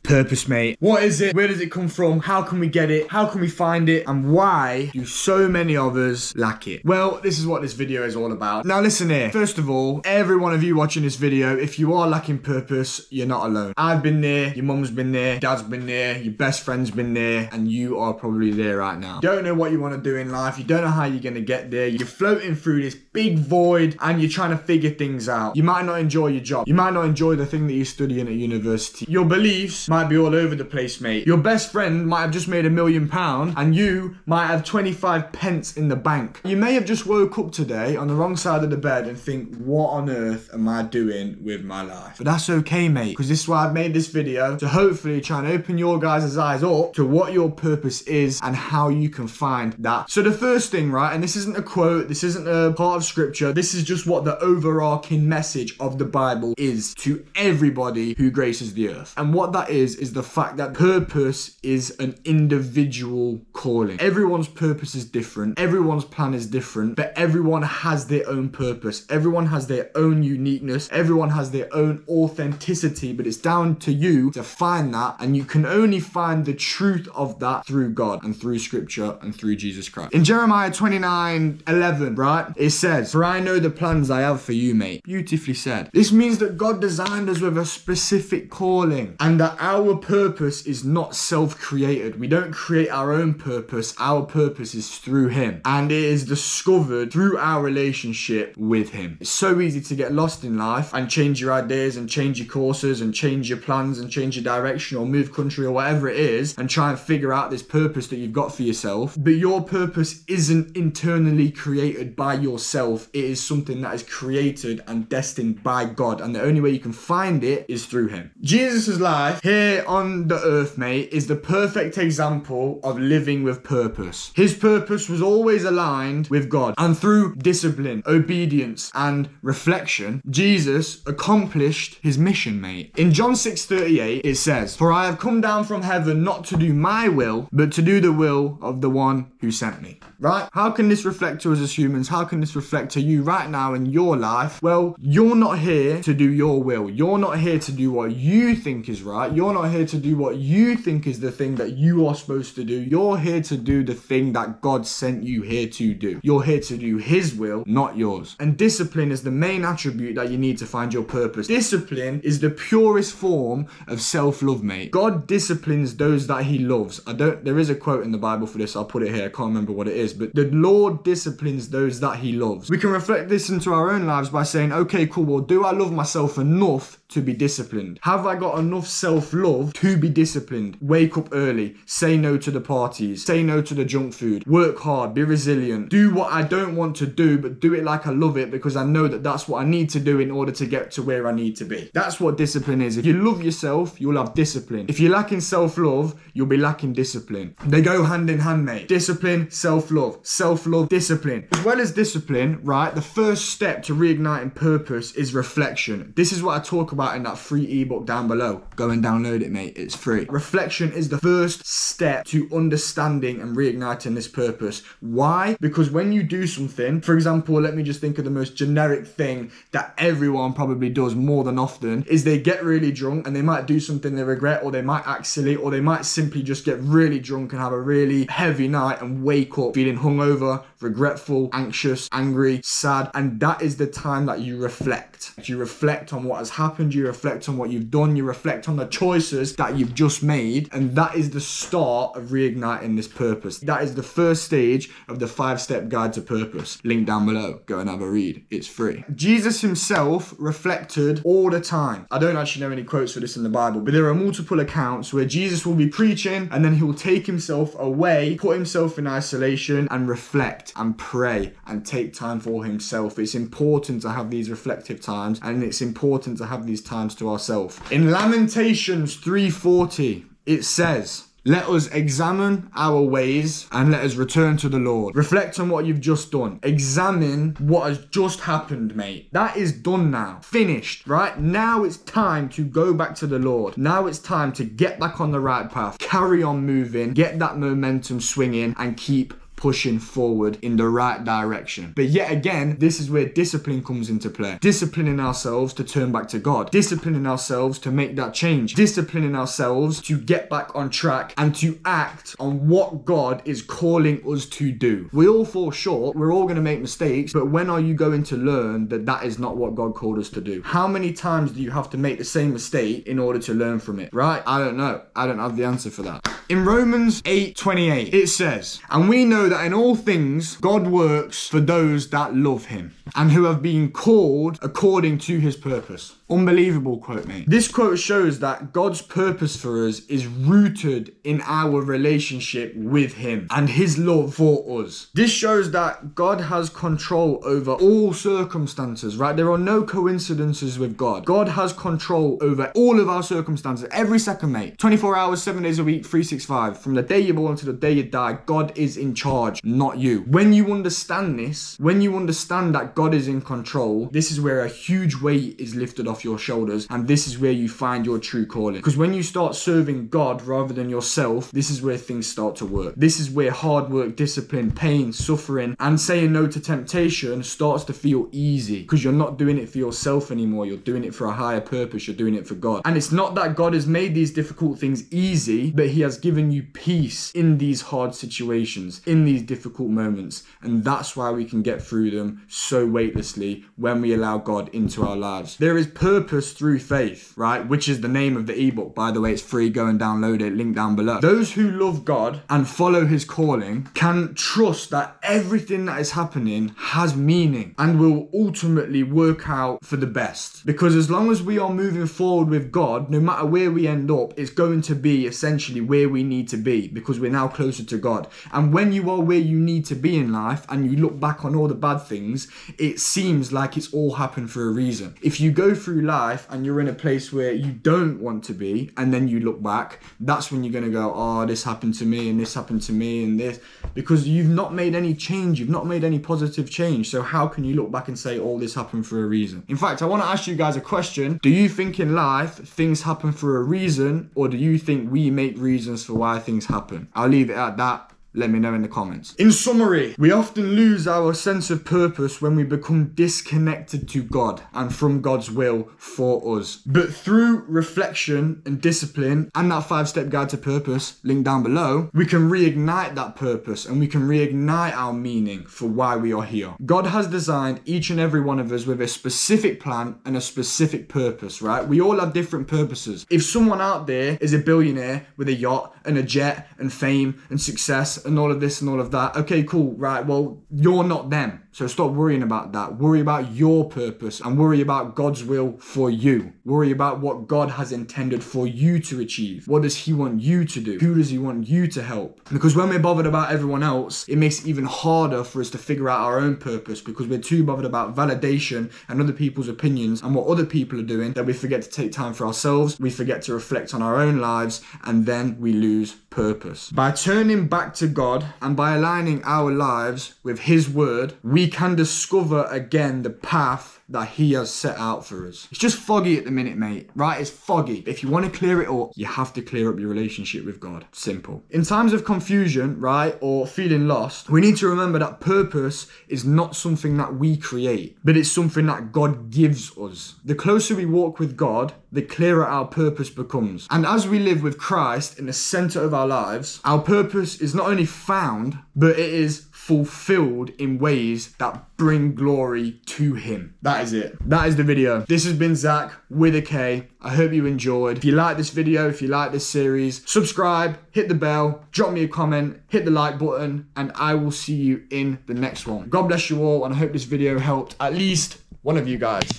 Purpose, mate. What is it? Where does it come from? How can we get it? How can we find it? And why do so many of us lack it? Well, this is what this video is all about. Now listen here. First of all, every one of you watching this video, if you are lacking purpose, you're not alone. I've been there, your mum's been there, dad's been there, your best friend's been there, and you are probably there right now. You don't know what you want to do in life, you don't know how you're going to get there, you're floating through this big void and you're trying to figure things out. You might not enjoy your job, you might not enjoy the thing that you're studying at university. Your beliefs might be all over the place, mate. Your best friend might have just made £1 million and you might have 25 pence in the bank. You may have just woke up today on the wrong side of the bed and think, what on earth am I doing with my life? But that's okay, mate, because this is why I've made this video, to hopefully try and open your guys' eyes up to what your purpose is and how you can find that. So the first thing, right, and this isn't a quote, this isn't a part of scripture, this is just what the overarching message of the Bible is to everybody who graces the earth. And what that is the fact that purpose is an individual calling. Everyone's purpose is different, everyone's plan is different, but everyone has their own purpose. Everyone has their own uniqueness, everyone has their own authenticity, but it's down to you to find that, and you can only find the truth of that through God and through scripture and through Jesus Christ. In Jeremiah 29:11, right, it says, "For I know the plans I have for you," mate. Beautifully said. This means that God designed us with a specific calling and that our purpose is not self-created. We don't create our own purpose. Our purpose is through Him, and it is discovered through our relationship with Him. It's so easy to get lost in life and change your ideas and change your courses and change your plans and change your direction or move country or whatever it is and try and figure out this purpose that you've got for yourself. But your purpose isn't internally created by yourself. It is something that is created and destined by God, and the only way you can find it is through Him. Jesus' life here on the earth, mate, is the perfect example of living with purpose. His purpose was always aligned with God, and through discipline, obedience, and reflection, Jesus accomplished his mission, mate. In John 6:38, it says, "For I have come down from heaven not to do my will, but to do the will of the one who sent me." Right? How can this reflect to us as humans? How can this reflect to you right now in your life? Well, you're not here to do your will. You're not here to do what you think is right. You're not here to do what you think is the thing that you are supposed to do. You're here to do the thing that God sent you here to do. You're here to do His will, not yours. And discipline is the main attribute that you need to find your purpose. Discipline is the purest form of self-love, mate. God disciplines those that He loves. There is a quote in the Bible for this. I'll put it here. I can't remember what it is, but the Lord disciplines those that He loves. We can reflect this into our own lives by saying, okay, cool, well, do I love myself enough to be disciplined? Have I got enough self-love to be disciplined? Wake up early, say no to the parties, say no to the junk food, work hard, be resilient, do what I don't want to do, but do it like I love it because I know that that's what I need to do in order to get to where I need to be. That's what discipline is. If you love yourself, you'll have discipline. If you're lacking self-love, you'll be lacking discipline. They go hand in hand, mate. Discipline, self-love, discipline. As well as discipline, right, the first step to reigniting purpose is reflection. This is what I talk about in that free ebook down below. Go and download it, mate. It's free. Reflection is the first step to understanding and reigniting this purpose. Why? Because when you do something, for example, let me just think of the most generic thing that everyone probably does more than often, is they get really drunk and they might do something they regret, or they might act silly, or they might simply just get really drunk and have a really heavy night and wake up feeling hungover, regretful, anxious, angry, sad. And that is the time that you reflect. You reflect on what has happened, you reflect on what you've done, you reflect on the choices that you've just made, and that is the start of reigniting this purpose. That is the first stage of the 5-step guide to purpose. Link down below. Go and have a read. It's free. Jesus himself reflected all the time. I don't actually know any quotes for this in the Bible, but there are multiple accounts where Jesus will be preaching and then he will take himself away, put himself in isolation and reflect and pray and take time for himself. It's important to have these reflective times, and it's important to have these times to ourselves. In Lamentations 3:40, it says, "Let us examine our ways and let us return to the Lord." Reflect on what you've just done. Examine what has just happened, mate. That is done now. Finished, right? Now it's time to go back to the Lord. Now it's time to get back on the right path. Carry on moving. Get that momentum swinging and keep pushing forward in the right direction. But yet again, this is where discipline comes into play. Disciplining ourselves to turn back to God. Disciplining ourselves to make that change. Disciplining ourselves to get back on track and to act on what God is calling us to do. We all fall short. We're all going to make mistakes. But when are you going to learn that that is not what God called us to do? How many times do you have to make the same mistake in order to learn from it? Right? I don't know. I don't have the answer for that. In Romans 8:28, it says, "And we know that in all things God works for those that love him and who have been called according to his purpose." Unbelievable quote, mate. This quote shows that God's purpose for us is rooted in our relationship with him and his love for us. This shows that God has control over all circumstances, right? There are no coincidences with God. God has control over all of our circumstances every second, mate. 24 hours, 7 days a week, 365. From the day you're born to the day you die, God is in charge, not you. When you understand this, when you understand that God is in control, this is where a huge weight is lifted off your shoulders, and this is where you find your true calling. Because when you start serving God rather than yourself, this is where things start to work. This is where hard work, discipline, pain, suffering, and saying no to temptation starts to feel easy, because you're not doing it for yourself anymore. You're doing it for a higher purpose. You're doing it for God. And it's not that God has made these difficult things easy, but he has given you peace in these hard situations, in these difficult moments. And that's why we can get through them so weightlessly when we allow God into our lives. There is purpose through faith, right? Which is the name of the ebook. By the way, it's free. Go and download it. Link down below. Those who love God and follow his calling can trust that everything that is happening has meaning and will ultimately work out for the best. Because as long as we are moving forward with God, no matter where we end up, it's going to be essentially where we need to be, because we're now closer to God. And when you are where you need to be in life and you look back on all the bad things, it seems like it's all happened for a reason. If you go through life and you're in a place where you don't want to be, and then you look back, that's when you're going to go, oh, this happened to me and this happened to me and this, because you've not made any change. You've not made any positive change. So how can you look back and say all this happened for a reason? In fact, I want to ask you guys a question. Do you think in life things happen for a reason, or do you think we make reasons for why things happen? I'll leave it at that. Let me know in the comments. In summary, we often lose our sense of purpose when we become disconnected to God and from God's will for us. But through reflection and discipline and that 5-step guide to purpose, link down below, we can reignite that purpose and we can reignite our meaning for why we are here. God has designed each and every one of us with a specific plan and a specific purpose, right? We all have different purposes. If someone out there is a billionaire with a yacht and a jet and fame and success and all of this and all of that, okay, cool, right, well, you're not them. So stop worrying about that. Worry about your purpose and worry about God's will for you. Worry about what God has intended for you to achieve. What does he want you to do? Who does he want you to help? Because when we're bothered about everyone else, it makes it even harder for us to figure out our own purpose, because we're too bothered about validation and other people's opinions and what other people are doing that we forget to take time for ourselves. We forget to reflect on our own lives, and then we lose purpose. By turning back to God and by aligning our lives with his word, we can discover again the path that he has set out for us. It's just foggy at the minute, mate, right? It's foggy. If you want to clear it up, you have to clear up your relationship with God. Simple. In times of confusion, right, or feeling lost, we need to remember that purpose is not something that we create, but it's something that God gives us. The closer we walk with God, the clearer our purpose becomes. And as we live with Christ in the center of our lives, our purpose is not only found, but it is fulfilled in ways that bring glory to him. That is it. That is the video. This has been Zach with a K. I hope you enjoyed. If you like this video, if you like this series, subscribe, hit the bell, drop me a comment, hit the like button, and I will see you in the next one. God bless you all, and I hope this video helped at least one of you guys.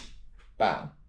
Bye.